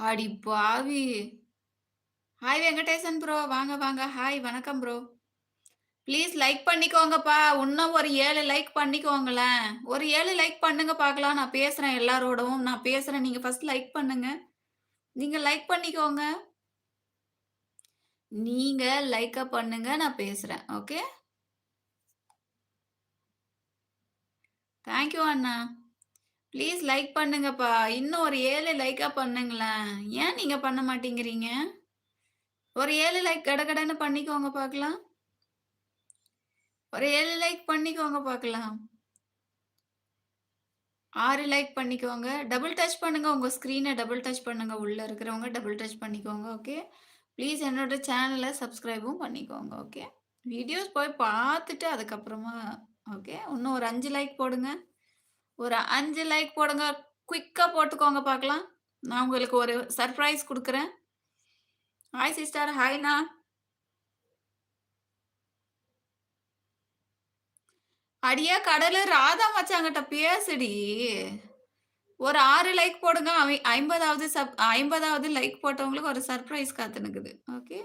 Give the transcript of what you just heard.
அடி பாவி! Hi Venkatesan bro. வாங்க, வாங்க. ஹாய், வணக்கம் ப்ரோ. Please like பண்ணிக்கோங்கப்பா. இன்னும் ஒரு 7 லைக் பண்ணிக்கோங்களேன். ஒரு 7 லைக் பண்ணுங்க பாக்கலாம். நான் பேசுறேன் எல்லாரோடவும். நான் பேசுறேன். நீங்க ஃபர்ஸ்ட் லைக் பண்ணுங்க. நீங்க லைக் பண்ணிக்கோங்க. நீங்க லைக்க பண்ணுங்க. நான் பேசுறேன். Okay? Thank you Anna. Please like பண்ணுங்கப்பா. இன்னும் ஒரு 7 லைக்கா பண்ணுங்களேன். ஏன் நீங்க பண்ண மாட்டேங்கிறீங்க? ஒரு 7 லைக் கடகடன்னு பண்ணிக்கோங்க பாக்கலாம். ஒரு 7 லைக் பண்ணிக்கோங்க பாக்கலாம். 6 லைக் பண்ணிக்கோங்க. டபுள் டச் பண்ணுங்க. உங்க ஸ்க்ரீன டபுள் டச் பண்ணுங்க. உள்ள இருக்கிறவங்க டபுள் டச் பண்ணிக்கோங்க. ஓகே. ப்ளீஸ் என்னோட சேனல சப்ஸ்கிரைபும் பண்ணிக்கோங்க. ஓகே. வீடியோஸ் போய் பார்த்துட்டு அதுக்கப்புறமா ஓகே. இன்னும் ஒரு 5 லைக் போடுங்க. ஒரு 5 லைக் போடுங்க. குயிக்கா போட்டுக்கோங்க பார்க்கலாம். நான் உங்களுக்கு ஒரு சர்ப்ரைஸ் குடுக்குறேன். Hi sister. ஹாய்ண்ணா. அடியே கடலு ராதா மச்சான்கிட்ட பேசுடி. ஒரு 6 லைக் போடுங்க. 50வது 50வது லைக் போட்டவங்களுக்கு ஒரு சர்ப்ரைஸ் காத்துன்னுக்குது. ஓகே.